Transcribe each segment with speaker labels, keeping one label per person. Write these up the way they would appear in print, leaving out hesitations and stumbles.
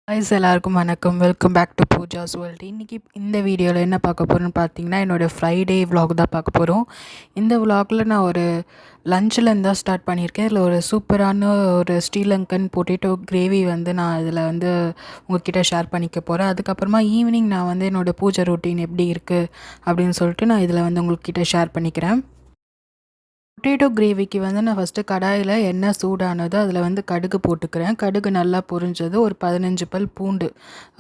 Speaker 1: ஹாய்ஸ் எல்லாருக்கும் வணக்கம். Welcome back to Pooja's world. இன்றைக்கி இந்த வீடியோவில் என்ன பார்க்க போகிறோன்னு பார்த்தீங்கன்னா, என்னோடய ஃப்ரைடே vlog தான் பார்க்க போகிறோம். இந்த vlogல நான் ஒரு லஞ்சிலேருந்து தான் ஸ்டார்ட் பண்ணியிருக்கேன். இதில் ஒரு சூப்பரான ஒரு ஸ்ரீலங்கன் பொட்டேட்டோ கிரேவி வந்து நான் இதில் வந்து உங்ககிட்ட ஷேர் பண்ணிக்க போகிறேன். அதுக்கப்புறமா ஈவினிங் நான் வந்து என்னோடய பூஜை ரொட்டீன் எப்படி இருக்குது அப்படின்னு சொல்லிட்டு நான் இதில் வந்து உங்கள்கிட்ட ஷேர் பண்ணிக்கிறேன். பொட்டேட்டோ கிரேவிக்கு வந்து நான் ஃபஸ்ட்டு கடாயில் எண்ணெய் சூடானது அதில் வந்து கடுகு போட்டுக்கிறேன். கடுகு நல்லா பொரிஞ்சது ஒரு 15 பல் பூண்டு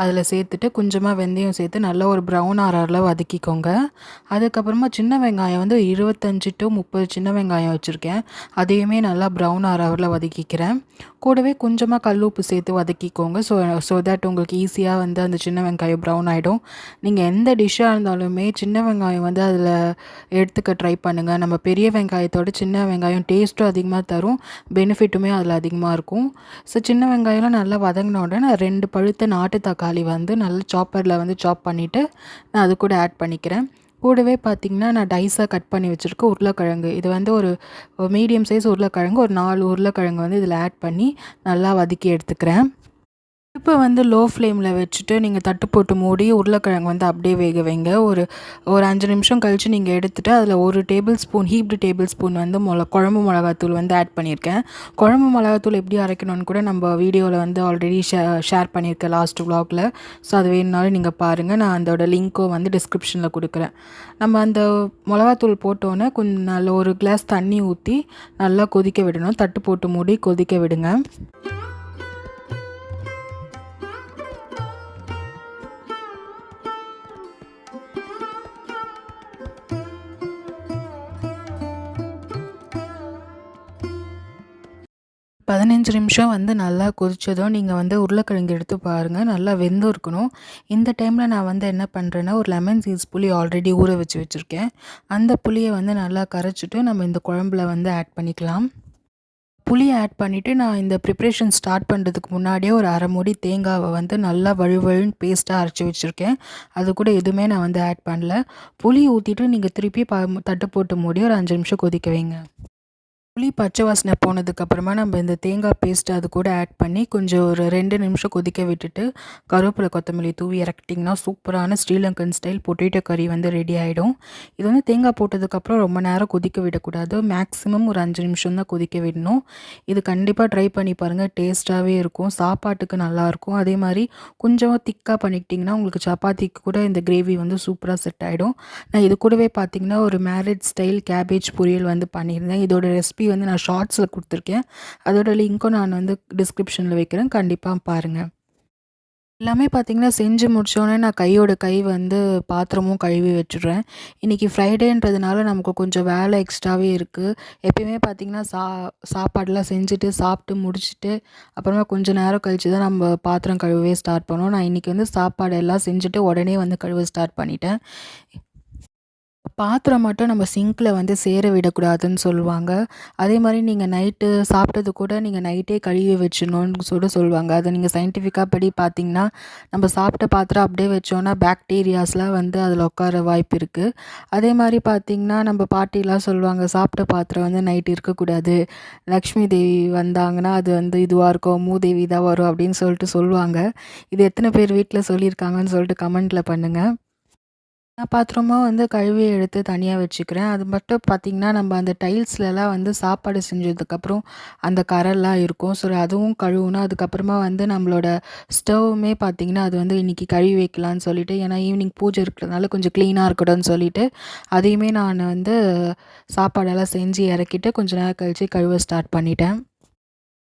Speaker 1: அதில் சேர்த்துட்டு கொஞ்சமாக வெந்தயம் சேர்த்து நல்லா ஒரு ப்ரௌன் ஆறாரில் வதக்கிக்கோங்க. அதுக்கப்புறமா சின்ன வெங்காயம் வந்து 25 to 30 சின்ன வெங்காயம் வச்சுருக்கேன். அதையுமே நல்லா ப்ரௌன் ஆறாரில் வதக்கிக்கிறேன். கூடவே கொஞ்சமாக கல் உப்பு சேர்த்து வதக்கிக்கோங்க. ஸோ தட் உங்களுக்கு ஈஸியாக வந்து அந்த சின்ன வெங்காயம் ப்ரௌன் ஆகிடும். நீங்கள் எந்த டிஷ்ஷாக இருந்தாலுமே சின்ன வெங்காயம் வந்து அதில் எடுத்துக்க ட்ரை பண்ணுங்கள். நம்ம பெரிய வெங்காயத்தோட சின்ன வெங்காயம் டேஸ்ட்டும் அதிகமாக தரும், பெனிஃபிட்டுமே அதில் அதிகமாக இருக்கும். ஸோ சின்ன வெங்காயம்லாம் நல்லா வதங்கின உடனே நான் 2 பழுத்த நாட்டு தக்காளி வந்து நல்லா சாப்பரில் வந்து சாப் பண்ணிவிட்டு நான் அது கூட ஆட் பண்ணிக்கிறேன். கூடவே பார்த்திங்கன்னா நான் டைஸாக கட் பண்ணி வச்சுருக்க உருளைக்கிழங்கு, இது வந்து ஒரு மீடியம் சைஸ் உருளைக்கிழங்கு, ஒரு 4 உருளைக்கிழங்கு வந்து இதில் ஆட் பண்ணி நல்லா வதக்கி எடுத்துக்கிறேன். அடுப்பை வந்து லோ ஃப்ளேமில் வச்சுட்டு நீங்கள் தட்டு போட்டு மூடி உருளைக்கிழங்கு வந்து அப்படியே வேக வைங்க. ஒரு ஒரு 5 நிமிஷம் கழித்து நீங்கள் எடுத்துகிட்டு அதில் 1 table spoon heaped table spoon வந்து குழம்பு மிளகாத்தூள் வந்து ஆட் பண்ணியிருக்கேன். குழம்பு மிளகாத்தூள் எப்படி அரைக்கணும்னு கூட நம்ம வீடியோவில் வந்து ஆல்ரெடி ஷேர் பண்ணியிருக்கேன் லாஸ்ட் vlogல. ஸோ அது வேணுனாலும் நீங்கள் பாருங்கள். நான் அதோட லிங்க்கும் வந்து டிஸ்கிரிப்ஷனில் கொடுக்குறேன். நம்ம அந்த மிளகாத்தூள் போட்டோன்னே கொஞ்சம் நல்ல ஒரு கிளாஸ் தண்ணி ஊற்றி நல்லா கொதிக்க விடணும். தட்டு போட்டு மூடி கொதிக்க விடுங்க. 15 நிமிஷம் வந்து நல்லா கொதிச்சதும் நீங்கள் வந்து உருளைக்கிழங்கு எடுத்து பாருங்கள். நல்லா வெந்தும் இருக்கணும். இந்த டைமில் நான் வந்து என்ன பண்ணுறேன்னா, ஒரு லெமன் சீட்ஸ் புளி ஆல்ரெடி ஊற வச்சுருக்கேன். அந்த புளியை வந்து நல்லா கரைச்சிட்டு நம்ம இந்த குழம்புல வந்து ஆட் பண்ணிக்கலாம். புளியை ஆட் பண்ணிவிட்டு நான் இந்த ப்ரிப்ரேஷன் ஸ்டார்ட் பண்ணுறதுக்கு முன்னாடியே ஒரு அரை மூடி தேங்காவை வந்து நல்லா வழுவழுன்னு பேஸ்ட்டாக அரைச்சி வச்சுருக்கேன். அது கூட எதுவுமே நான் வந்து ஆட் பண்ணல. புளி ஊற்றிட்டு நீங்கள் திருப்பி தட்டு போட்டு மூடி ஒரு 5 நிமிஷம் கொதிக்க வைங்க. புளி பச்சை வாசனை போனதுக்கப்புறமா நம்ம இந்த தேங்காய் பேஸ்ட் அது கூட ஆட் பண்ணி கொஞ்சம் ஒரு 2 நிமிஷம் கொதிக்க விட்டுட்டு கருவேப்பிலை கொத்தமல்லி தூவி இறக்கிட்டிங்கன்னா சூப்பரான ஸ்ரீலங்கன் ஸ்டைல் பொட்டேட்டோ கறி வந்து ரெடி ஆகிடும். இது வந்து தேங்காய் போட்டதுக்கப்புறம் ரொம்ப நேரம் கொதிக்க விடக்கூடாது. மேக்ஸிமம் ஒரு 5 நிமிஷம் தான் கொதிக்க விடணும். இது கண்டிப்பாக ட்ரை பண்ணி பாருங்கள். டேஸ்ட்டாகவே இருக்கும், சாப்பாட்டுக்கு நல்லாயிருக்கும். அதே மாதிரி கொஞ்சம் திக்காக பண்ணிக்கிட்டிங்கன்னா உங்களுக்கு சப்பாத்திக்கு கூட இந்த கிரேவி வந்து சூப்பராக செட் ஆகிடும். நான் இது கூடவே பார்த்திங்கன்னா ஒரு மேரிட் ஸ்டைல் கேபேஜ் பொரியல் வந்து பண்ணியிருந்தேன். இதோட ரெசிபி வந்து நான் ஷார்ட்ஸில் கொடுத்துருக்கேன். அதோட லிங்க்கும் நான் வந்து டிஸ்கிரிப்ஷனில் வைக்கிறேன், கண்டிப்பாக பாருங்கள். எல்லாமே பார்த்திங்கன்னா செஞ்சு முடித்தோடனே நான் கையோட கை வந்து பாத்திரமும் கழுவி வச்சுடுறேன். இன்றைக்கி ஃப்ரைடேன்றதுனால நமக்கு கொஞ்சம் வேலை எக்ஸ்ட்ராவே இருக்குது. எப்பயுமே பார்த்திங்கன்னா சாப்பாடெலாம் செஞ்சுட்டு சாப்பிட்டு முடிச்சுட்டு அப்புறமா கொஞ்சம் நேரம் கழித்து தான் நம்ம பாத்திரம் கழுவவே ஸ்டார்ட் பண்ணுவோம். நான் இன்றைக்கி வந்து சாப்பாடு எல்லாம் செஞ்சுட்டு உடனே வந்து கழுவ ஸ்டார்ட் பண்ணிட்டேன். பாத்திரம் மட்டும் நம்ம சிங்க்கில் வந்து சேர விடக்கூடாதுன்னு சொல்லுவாங்க. அதே மாதிரி நீங்கள் நைட்டு சாப்பிட்டது கூட நீங்கள் நைட்டே கழுவி வச்சிடணுன்னு சொல்லுவாங்க. அதை நீங்கள் சயின்டிஃபிக்காக படி பார்த்தீங்கன்னா, நம்ம சாப்பிட்ட பாத்திரம் அப்படியே வச்சோன்னா பாக்டீரியாஸ்லாம் வந்து அதில் உட்கார வாய்ப்பு இருக்குது. அதே மாதிரி பார்த்திங்கன்னா நம்ம பாட்டிலாம் சொல்லுவாங்க, சாப்பிட்ட பாத்திரம் வந்து நைட்டு இருக்கக்கூடாது, லக்ஷ்மி தேவி வந்தாங்கன்னா அது வந்து இதுவாக இருக்கும், மூதேவி தான் வரும் அப்படின்னு சொல்லுவாங்க. இது எத்தனை பேர் வீட்டில் சொல்லியிருக்காங்கன்னு சொல்லிட்டு கமெண்ட்டில் பண்ணுங்கள். நான் பாத்திரமாக வந்து கழுவி எடுத்து தனியாக வச்சுக்கிறேன். அது மட்டும் பார்த்திங்கன்னா நம்ம அந்த டைல்ஸ்லலாம் வந்து சாப்பாடு செஞ்சதுக்கப்புறம் அந்த கரெல்லாம் இருக்கும். ஸோ அதுவும் கழுவணும். அதுக்கப்புறமா வந்து நம்மளோட ஸ்டவ்வுமே பார்த்திங்கன்னா அது வந்து இன்றைக்கி கழுவி வைக்கலான்னு சொல்லிவிட்டு, ஏன்னா ஈவினிங் பூஜை இருக்கிறதுனால கொஞ்சம் க்ளீனாக இருக்கட்டும்னு சொல்லிவிட்டு அதையுமே நான் வந்து சாப்பாடெல்லாம் செஞ்சு இறக்கிட்டு கொஞ்சம் நேரம் கழித்து கழுவ ஸ்டார்ட் பண்ணிட்டேன்.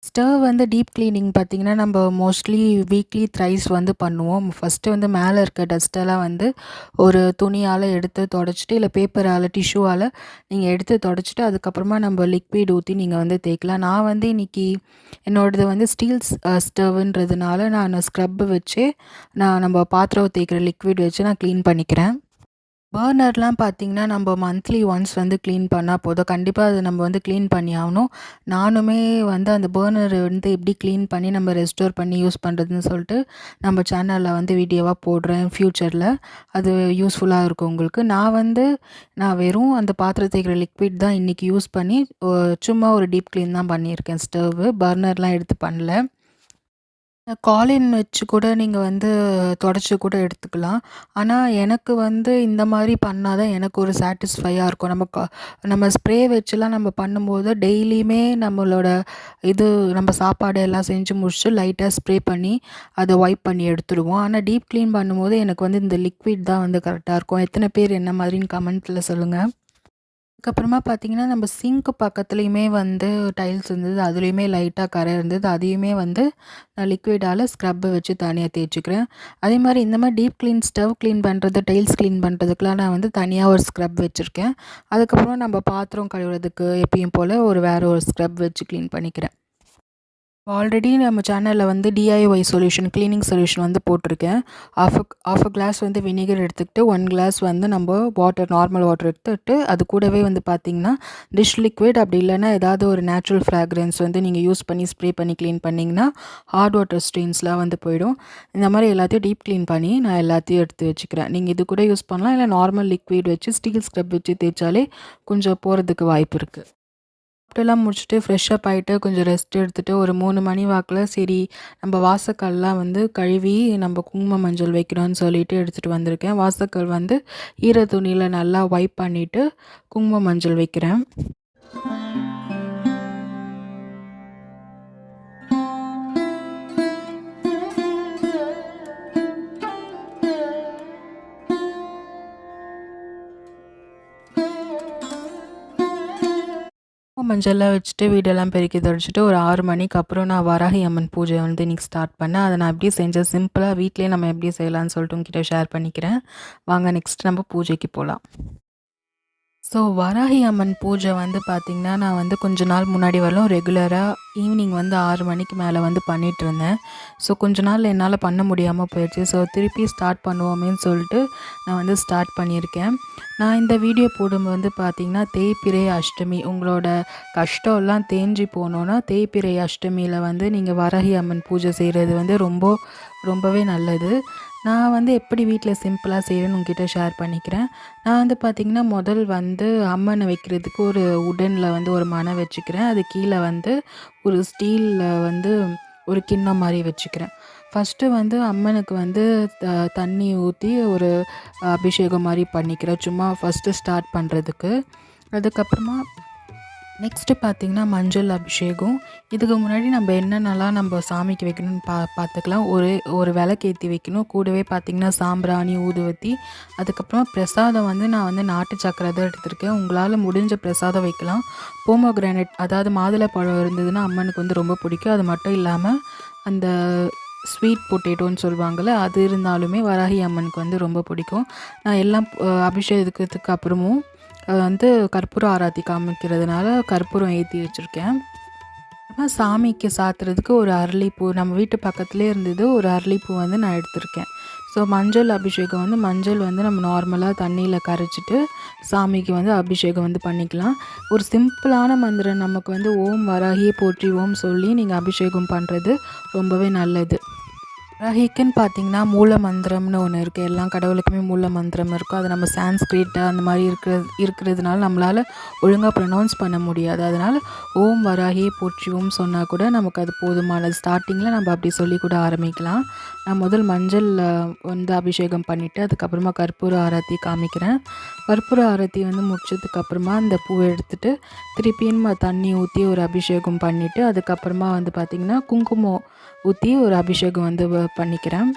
Speaker 1: ஸ்டவ் வந்து டீப் கிளீனிங் பார்த்திங்கன்னா நம்ம மோஸ்ட்லி வீக்லி த்ரைஸ் வந்து பண்ணுவோம். ஃபஸ்ட்டு வந்து மேலே இருக்க டஸ்ட்டெல்லாம் வந்து ஒரு துணியால் எடுத்து தொடச்சிட்டு, இல்லை பேப்பரால் டிஷ்யூவால் நீங்கள் எடுத்து தொடச்சிட்டு அதுக்கப்புறமா நம்ம லிக்விட் ஊற்றி நீங்கள் வந்து தேய்க்கலாம். நான் வந்து இன்றைக்கி என்னோடது வந்து ஸ்டீல்ஸ் ஸ்டவ்ன்றதுனால நான் ஸ்க்ரப்பு வச்சு நம்ம பாத்திரம் தேய்க்கிற லிக்விட் வச்சு நான் க்ளீன் பண்ணிக்கிறேன். பர்னர்லாம் பார்த்திங்கன்னா நம்ம மந்த்லி ஒன்ஸ் வந்து க்ளீன் பண்ணால் போதும். கண்டிப்பாக அதை நம்ம வந்து க்ளீன் பண்ணி ஆகணும். நானுமே வந்து அந்த பர்னர் வந்து எப்படி க்ளீன் பண்ணி நம்ம ரெஸ்டோர் பண்ணி யூஸ் பண்ணுறதுன்னு சொல்லிட்டு நம்ம சேனலில் வந்து வீடியோவாக போடுறேன் ஃப்யூச்சரில். அது யூஸ்ஃபுல்லாக இருக்கும் உங்களுக்கு. நான் வெறும் அந்த பாத்திரம் தேய்க்கிற லிக்விட் தான் இன்றைக்கி யூஸ் பண்ணி சும்மா ஒரு டீப் க்ளீன் தான் பண்ணியிருக்கேன். பர்னர்லாம் எடுத்து பண்ணல. காலின் வச்சு கூட நீங்க வந்து தொடச்சு கூட எடுத்துக்கலாம். ஆனா, எனக்கு வந்து இந்த மாரி பண்ணா தான் எனக்கு ஒரு சாட்டிஸ்ஃபையா இருக்கும். நம்ம ஸ்ப்ரே வச்சுலாம் நம்ம பண்ணும்போது டெய்லியுமே நம்மளோட இது நம்ம சாப்பாடு எல்லாம் செஞ்சு முடிச்சுட்டு லைட்டா ஸ்ப்ரே பண்ணி அத வைப் பண்ணி எடுத்துருவோம். ஆனா, டீப் கிளீன் பண்ணும்போது எனக்கு வந்து இந்த லிக்விட் தான் வந்து கரெக்ட்டா இருக்கும். எத்தன பேர் என்ன மாதிரின்னு கமெண்ட்ல சொல்லுங்க. அதுக்கப்புறமா பார்த்தீங்கன்னா, நம்ம சிங்க் பக்கத்துலயுமே வந்து டைல்ஸ் இருந்தது. அதுலயுமே லைட்டா கரை இருந்தது. அதையுமே வந்து நான் லிக்விடால ஸ்க்ரப் வச்சு தனியா தேய்ச்சுக்கிறேன். அதேமாரி இந்த மாரி டீப் கிளீன், ஸ்டவ் கிளீன் பண்ணுறது, டைல்ஸ் கிளீன் பண்ணுறதுக்குலாம் நான் வந்து தனியா ஒரு ஸ்க்ரப் வச்சுருக்கேன். அதுக்கப்புறமா நம்ம பாத்திரம் கழுவுறதுக்கு எப்பயும் போல வேற ஒரு ஸ்க்ரப் வச்சு கிளீன் பண்ணிக்கிறேன். ஆல்ரெடி நம்ம சேனல்ல வந்து டிஐஒய் சொல்யூஷன், கிளீனிங் சொல்யூஷன் வந்து போட்டிருக்கேன். ஆஃப் அ கிளாஸ் வந்து வினிகர் எடுத்துக்கிட்டு 1 கிளாஸ் வந்து நம்ம நார்மல் வாட்டர் எடுத்துட்டு, அது கூடவே வந்து பார்த்தீங்கன்னா, டிஷ் லிக்விட் அப்படி இல்லைன்னா ஏதாவது ஒரு நேச்சுரல் ஃப்ராக்ரன்ஸ் வந்து நீங்கள் யூஸ் பண்ணி ஸ்ப்ரே பண்ணி க்ளீன் பண்ணிங்கன்னா, ஹார்ட் வாட்டர் ஸ்டெயின்ஸ்லாம் வந்து போயிடும். இந்த மாதிரி எல்லாத்தையும் டீப் க்ளீன் பண்ணி நான் எல்லாத்தையும் எடுத்து வச்சுக்கிறேன். நீங்கள் இது கூட யூஸ் பண்ணலாம். இல்லை நார்மல் லிக்விட் வச்சு ஸ்டீல் ஸ்க்ரப் வச்சு தேய்ச்சாலே கொஞ்சம் போகிறதுக்கு வாய்ப்பு இருக்குது. சாப்பிட்டுலாம் முடிச்சுட்டு ஃப்ரெஷ் அப் ஆயிட்டு கொஞ்சம் ரெஸ்ட் எடுத்துட்டு ஒரு 3 மணி வாக்குல சரி நம்ம வாசக்கால்லாம் வந்து கழுவி நம்ம குங்கும மஞ்சள் வைக்கணும்னு சொல்லிட்டு எடுத்துகிட்டு வந்திருக்கேன். வாசக்கால் வந்து ஈர துணியில் நல்லா வைப் பண்ணிவிட்டு குங்கும மஞ்சள் வைக்கிறேன். மஞ்சள்லாம் வச்சுட்டு வீடெல்லாம் பெருக்கி தொடச்சிட்டு ஒரு 6 மணிக்கு அப்புறம் நான் வராகி அம்மன் பூஜை வந்து இன்றைக்கி ஸ்டார்ட் பண்ணேன். அதை நான் எப்படி செஞ்சேன் சிம்பிளாக வீட்டிலேயே நம்ம எப்படி செய்யலாம்னு சொல்லிட்டு உங்ககிட்ட ஷேர் பண்ணிக்கிறேன். வாங்க நெக்ஸ்ட் நம்ம பூஜைக்கு போகலாம். ஸோ வராகி அம்மன் பூஜை வந்து பார்த்திங்கன்னா, நான் வந்து கொஞ்ச நாள் முன்னாடி வரலும் ரெகுலராக ஈவினிங் வந்து 6 மணிக்கு மேலே வந்து பண்ணிகிட்ருந்தேன். ஸோ கொஞ்ச நாள் என்னால் பண்ண முடியாமல் போயிடுச்சு. ஸோ திருப்பி ஸ்டார்ட் பண்ணுவோமேன்னு சொல்லிட்டு நான் வந்து ஸ்டார்ட் பண்ணியிருக்கேன். நான் இந்த வீடியோ போடும்போது வந்து பார்த்திங்கன்னா, தேய்பிறை அஷ்டமி உங்களோட கஷ்டம்லாம் தேஞ்சு போனோன்னா, தேய்பிறை அஷ்டமியில் வந்து நீங்கள் வராகி அம்மன் பூஜை செய்கிறது வந்து ரொம்பவே நல்லது. நான் வந்து எப்படி வீட்டில் சிம்பிளாக செய்கிறேன்னு உங்ககிட்ட ஷேர் பண்ணிக்கிறேன். நான் வந்து பார்த்திங்கன்னா, முதல் வந்து அம்மனை வைக்கிறதுக்கு ஒரு உடனில் வந்து ஒரு மணை வச்சுக்கிறேன். அது கீழே வந்து ஒரு ஸ்டீலில் வந்து ஒரு கிண்ணம் மாதிரி வச்சுக்கிறேன். ஃபஸ்ட்டு வந்து அம்மனுக்கு வந்து தண்ணி ஊற்றி ஒரு அபிஷேகம் மாதிரி பண்ணிக்கிறேன். சும்மா ஃபஸ்ட்டு ஸ்டார்ட் பண்ணுறதுக்கு. அதுக்கப்புறமா நெக்ஸ்ட்டு பார்த்திங்கன்னா, மஞ்சள் அபிஷேகம். இதுக்கு முன்னாடி நம்ம என்னென்னலாம் நம்ம சாமிக்கு வைக்கணும்னு பார்த்துக்கலாம். ஒரு விளக்கேத்தி வைக்கணும். கூடவே பார்த்திங்கன்னா, சாம்பிராணி, ஊதுவத்தி, அதுக்கப்புறமா பிரசாதம் வந்து நான் வந்து நாட்டு சக்கரை தான் எடுத்திருக்கேன். உங்களால் முடிஞ்ச பிரசாதம் வைக்கலாம். போமோகிரானேட் அதாவது மாதுளப்பழம் இருந்ததுன்னா அம்மனுக்கு வந்து ரொம்ப பிடிக்கும். அது மட்டும் இல்லாமல் அந்த ஸ்வீட் பொட்டேட்டோன்னு சொல்லுவாங்கள்ல, அது இருந்தாலுமே வராகி அம்மனுக்கு வந்து ரொம்ப பிடிக்கும். நான் எல்லாம் அபிஷேகத்துக்கு அப்புறமும் வந்து கற்பூர ஆராத்தி காமிக்கிறதுனால கற்பூரம் ஏற்றி வச்சுருக்கேன். அப்புறமா சாமிக்கு சாத்துறதுக்கு ஒரு அரளிப்பூ நம்ம வீட்டு பக்கத்துலேயே இருந்தது. ஒரு அரளிப்பூ வந்து நான் எடுத்திருக்கேன். ஸோ மஞ்சள் அபிஷேகம் வந்து மஞ்சள் வந்து நம்ம நார்மலாக தண்ணியில் கரைச்சிட்டு சாமிக்கு வந்து அபிஷேகம் வந்து பண்ணிக்கலாம். ஒரு சிம்பிளான மந்திரம் நமக்கு வந்து ஓம் வராகியே போற்றி ஓம் சொல்லி நீங்கள் அபிஷேகம் பண்ணுறது ரொம்பவே நல்லது. வராகிக்குன்னு பார்த்தீங்கன்னா, மூல மந்திரம்னு ஒன்று இருக்குது. எல்லா கடவுளுக்குமே மூல மந்திரம் இருக்கும். அது நம்ம சான்ஸ்கிரிட் அந்த மாதிரி இருக்கிறதுனால நம்மளால் ஒழுங்காக ப்ரொனவுன்ஸ் பண்ண முடியாது. அதனால் ஓம் வராகியே போற்றி ஓம் சொன்னால் கூட நமக்கு அது போதுமானது. ஸ்டார்டிங்கில் நம்ம அப்படி சொல்லி கூட ஆரம்பிக்கலாம். நான் முதல் மஞ்சள் வந்து அபிஷேகம் பண்ணிவிட்டு அதுக்கப்புறமா கற்பூர ஆரத்தி காமிக்கிறேன். கற்பூர ஆரத்தி வந்து முடிச்சதுக்கப்புறமா அந்த பூவை எடுத்துகிட்டு திருப்பியும் தண்ணி ஊற்றி ஒரு அபிஷேகம் பண்ணிவிட்டு அதுக்கப்புறமா வந்து பார்த்திங்கன்னா, குங்குமம் ஊற்றி ஒரு அபிஷேகம் வந்து பண்ணிக்கிறேன்.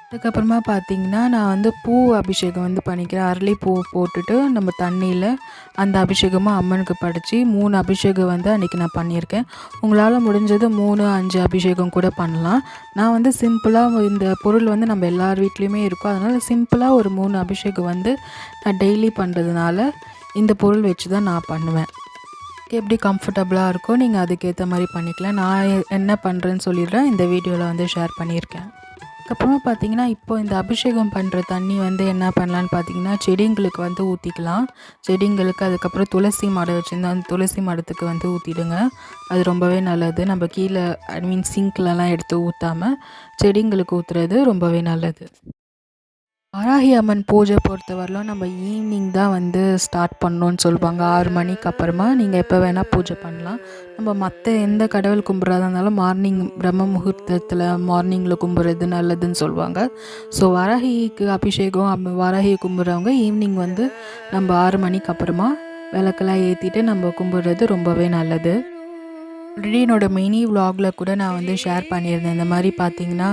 Speaker 1: அதுக்கப்புறமா பார்த்திங்கன்னா, நான் வந்து பூ அபிஷேகம் வந்து பண்ணிக்கிறேன். அரளிப்பூ போட்டுட்டு நம்ம தண்ணியில் அந்த அபிஷேகமாக அம்மனுக்கு படைச்சி 3 அபிஷேகம் வந்து அன்றைக்கி நான் பண்ணியிருக்கேன். உங்களால் முடிஞ்சது 3, 5 அபிஷேகம் கூட பண்ணலாம். நான் வந்து சிம்பிளாக இந்த பொருள் வந்து நம்ம எல்லார் வீட்லேயுமே இருக்கும். அதனால் சிம்பிளாக ஒரு 3 அபிஷேகம் வந்து நான் டெய்லி பண்ணுறதுனால இந்த பொருள் வச்சு தான் நான் பண்ணுவேன். எப்படி கம்ஃபர்டபுளாக இருக்கோ நீங்கள் அதுக்கேற்ற மாதிரி பண்ணிக்கலாம். நான் என்ன பண்ணுறேன்னு சொல்லிடுறேன். இந்த வீடியோவில் வந்து ஷேர் பண்ணியிருக்கேன். அதுக்கப்புறமா பார்த்திங்கன்னா, இப்போ இந்த அபிஷேகம் பண்ணுற தண்ணி வந்து என்ன பண்ணலான்னு பார்த்திங்கன்னா, செடிங்களுக்கு வந்து ஊற்றிக்கலாம். செடிங்களுக்கு அதுக்கப்புறம் துளசி மாடம் வச்சுருந்தா அந்த துளசி மாடத்துக்கு வந்து ஊற்றிடுங்க. அது ரொம்பவே நல்லது. நம்ம கீழே சிங்க்லலாம் எடுத்து ஊற்றாமல் செடிங்களுக்கு ஊற்றுறது ரொம்பவே நல்லது. வாராகி அம்மன் பூஜை பொறுத்தவரையிலும் நம்ம ஈவினிங் தான் வந்து ஸ்டார்ட் பண்ணணுன்னு சொல்லுவாங்க. 6 மணிக்கு அப்புறமா நீங்கள் எப்போ வேணால் பூஜை பண்ணலாம். நம்ம மற்ற எந்த கடவுள் கும்பிட்றதா இருந்தாலும் மார்னிங் பிரம்ம முகூர்த்தத்தில் மார்னிங்கில் கும்பிட்றது நல்லதுன்னு சொல்லுவாங்க. ஸோ வாராகிக்கு அபிஷேகம் வாராகியை கும்பிட்றவங்க ஈவினிங் வந்து நம்ம 6 மணிக்கு அப்புறமா விளக்கெல்லாம் ஏற்றிட்டு நம்ம கும்பிட்றது ரொம்பவே நல்லது. ஆல்ரெடி என்னோடய மினி விலாகில் கூட நான் வந்து ஷேர் பண்ணியிருந்தேன். இந்த மாதிரி பார்த்திங்கன்னா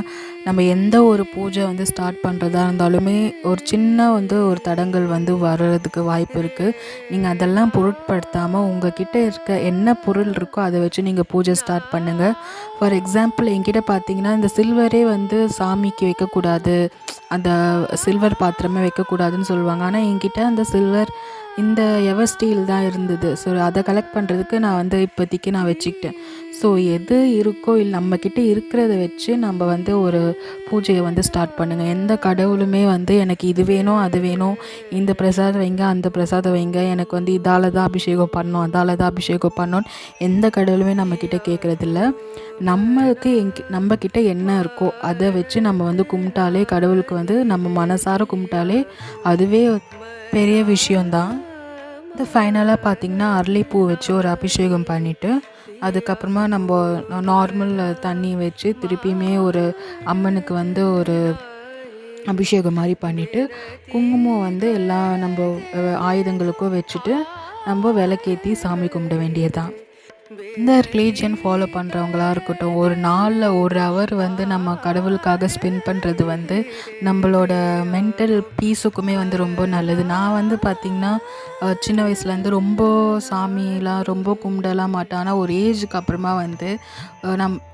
Speaker 1: நம்ம எந்த ஒரு பூஜை வந்து ஸ்டார்ட் பண்ணுறதா இருந்தாலுமே ஒரு சின்ன வந்து ஒரு தடங்கள் வந்து வர்றதுக்கு வாய்ப்பு இருக்குது. நீங்கள் அதெல்லாம் பொருட்படுத்தாமல் உங்ககிட்ட இருக்க என்ன பொருள் இருக்கோ அதை வச்சு நீங்கள் பூஜை ஸ்டார்ட் பண்ணுங்கள். ஃபார் எக்ஸாம்பிள் என்கிட்ட பார்த்திங்கன்னா இந்த சில்வரே வந்து சாமிக்கு வைக்கக்கூடாது, அந்த சில்வர் பாத்திரமே வைக்கக்கூடாதுன்னு சொல்லுவாங்க. ஆனால் என்கிட்ட அந்த சில்வர் இந்த எவர் ஸ்டீல் தான் இருந்தது. ஸோ அதை கலெக்ட் பண்ணுறதுக்கு நான் வந்து இப்போதைக்கு நான் வச்சுக்கிட்டேன். ஸோ எது இருக்கோ இல்லை நம்மக்கிட்ட இருக்கிறத வச்சு நம்ம வந்து ஒரு பூஜையை வந்து ஸ்டார்ட் பண்ணுங்கள். எந்த கடவுளுமே வந்து எனக்கு இது வேணும் அது வேணும், இந்த பிரசாதம் வைங்க அந்த பிரசாதம் வைங்க, எனக்கு வந்து இதால் தான் அபிஷேகம் பண்ணணும் அதால் தான் அபிஷேகம் பண்ணணும்னு எந்த கடவுளுமே நம்மக்கிட்ட கேட்குறதில்ல. நம்மக்கிட்ட என்ன இருக்கோ அதை வச்சு நம்ம வந்து கும்பிட்டாலே கடவுளுக்கு வந்து நம்ம மனசார கும்பிட்டாலே அதுவே பெரிய விஷயந்தான். இது ஃபைனலாக பார்த்திங்கன்னா அரளிப்பூ வச்சு ஒரு அபிஷேகம் பண்ணிவிட்டு அதுக்கப்புறமா நம்ம நார்மல் தண்ணி வச்சு திருப்பியுமே ஒரு அம்மனுக்கு வந்து ஒரு அபிஷேகம் மாதிரி பண்ணிவிட்டு குங்குமம் வந்து எல்லா நம்ம ஆயுதங்களுக்கும் வச்சுட்டு நம்ம விளக்கேற்றி சாமி கும்பிட வேண்டியதுதான். இந்த ரிலீஜியன் ஃபாலோ பண்ணுறவங்களா இருக்கட்டும், ஒரு நாளில் 1 ஹவர் வந்து நம்ம கடவுளுக்காக ஸ்பெண்ட் பண்ணுறது வந்து நம்மளோட மென்டல் பீஸுக்குமே வந்து ரொம்ப நல்லது. நான் வந்து பார்த்திங்கன்னா சின்ன வயசுலேருந்து ரொம்ப சாமிலாம் ரொம்ப கும்பிடலாம் மாட்டேன். ஆனால் ஒரு ஏஜுக்கு அப்புறமா வந்து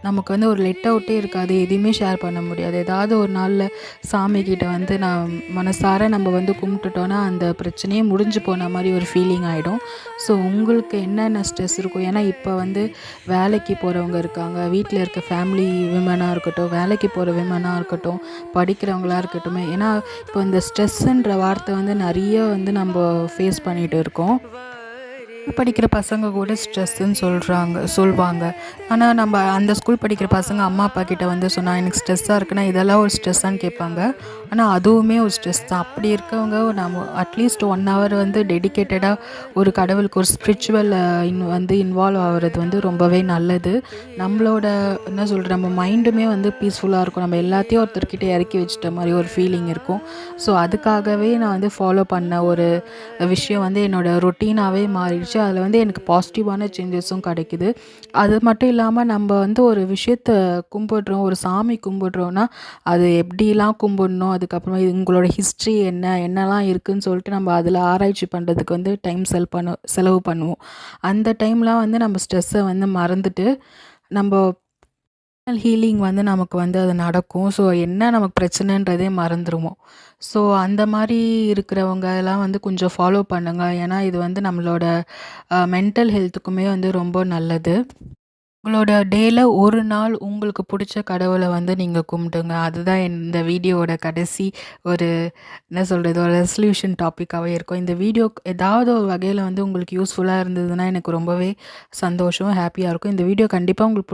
Speaker 1: நமக்கு வந்து ஒரு லெட் அவுட்டே இருக்காது, எதையுமே ஷேர் பண்ண முடியாது. ஏதாவது ஒரு நாளில் சாமிக்கிட்ட வந்து நான் மனசார நம்ம வந்து கும்பிட்டுட்டோன்னா அந்த பிரச்சனையே முடிஞ்சு போன மாதிரி ஒரு ஃபீலிங் ஆகிடும். ஸோ உங்களுக்கு என்னென்ன ஸ்ட்ரெஸ் இருக்கும், ஏன்னா இப்போ வந்து வேலைக்கு போகிறவங்க இருக்காங்க, வீட்டில் இருக்க ஃபேமிலி விமனாக இருக்கட்டும், வேலைக்கு போகிற விமனாக இருக்கட்டும், படிக்கிறவங்களாக இருக்கட்டும், ஏன்னா இப்போ இந்த ஸ்ட்ரெஸ்ஸுன்ற வார்த்தை வந்து நிறைய வந்து நம்ம ஃபேஸ் பண்ணிகிட்டு இருக்கோம். படிக்கிற பசங்க கூட ஸ்ட்ரெஸ்ஸுன்னு சொல்லுவாங்க. ஆனால் நம்ம அந்த ஸ்கூல் படிக்கிற பசங்க அம்மா அப்பா கிட்ட வந்து சொன்னால் எனக்கு ஸ்ட்ரெஸ்ஸாக இருக்குன்னா இதெல்லாம் ஒரு ஸ்ட்ரெஸ்ஸான்னு கேட்பாங்க. ஆனால் அதுவுமே ஒரு ஸ்ட்ரெஸ் தான். அப்படி இருக்கவங்க நம்ம அட்லீஸ்ட் 1 ஹவர் வந்து டெடிக்கேட்டடாக ஒரு கடவுளுக்கு ஒரு ஸ்பிரிச்சுவல் இன்வால்வ் ஆகிறது வந்து ரொம்பவே நல்லது. நம்மளோட நம்ம மைண்டுமே வந்து பீஸ்ஃபுல்லாக இருக்கும். நம்ம எல்லாத்தையும் ஒருத்தர்கிட்ட இறக்கி வச்சுட்ட மாதிரி ஒரு ஃபீலிங் இருக்கும். ஸோ அதுக்காகவே நான் வந்து ஃபாலோ பண்ண ஒரு விஷயம் வந்து என்னோடய ரொட்டீனாகவே மாறிடுச்சு. அதில் வந்து எனக்கு பாசிட்டிவான சேஞ்சஸும் கிடைக்குது. அது மட்டும் இல்லாமல் நம்ம வந்து ஒரு விஷயத்தை கும்பிடுறோம், ஒரு சாமி கும்பிடுறோன்னா அது எப்படிலாம் கும்பிடணும், அதுக்கப்புறமா உங்களோட ஹிஸ்ட்ரி என்னெல்லாம் இருக்குதுன்னு சொல்லிட்டு நம்ம அதில் ஆராய்ச்சி பண்ணுறதுக்கு வந்து டைம் செலவு பண்ணுவோம். அந்த டைம்லாம் வந்து நம்ம ஸ்ட்ரெஸ்ஸை வந்து மறந்துட்டு நம்ம ஹீலிங் வந்து நமக்கு வந்து அது நடக்கும். ஸோ என்ன நமக்கு பிரச்சனைன்றதே மறந்துடுவோம். ஸோ அந்த மாதிரி இருக்கிறவங்க எல்லாம் வந்து கொஞ்சம் ஃபாலோ பண்ணுங்கள். ஏன்னா இது வந்து நம்மளோட மென்டல் ஹெல்த்துக்குமே வந்து ரொம்ப நல்லது. உங்களோட டேயில் ஒரு நாள் உங்களுக்கு பிடிச்ச கடவுளை வந்து நீங்கள் கும்பிடுங்க. அதுதான் இந்த வீடியோவோட கடைசி ஒரு ஒரு ரெசல்யூஷன் டாப்பிக்காகவே இருக்கும். இந்த வீடியோ ஏதாவது ஒரு வகையில் வந்து உங்களுக்கு யூஸ்ஃபுல்லாக இருந்ததுன்னா எனக்கு ரொம்பவே சந்தோஷம், ஹாப்பியாக இருக்கும். இந்த வீடியோ கண்டிப்பாக உங்களுக்கு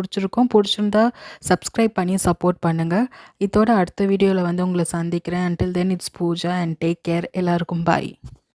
Speaker 1: பிடிச்சிருந்தா சப்ஸ்கிரைப் பண்ணி சப்போர்ட் பண்ணுங்கள். இதோட அடுத்த வீடியோவில் வந்து உங்களை சந்திக்கிறேன். Until then it's Pooja and take care. எல்லாருக்கும் பாய்.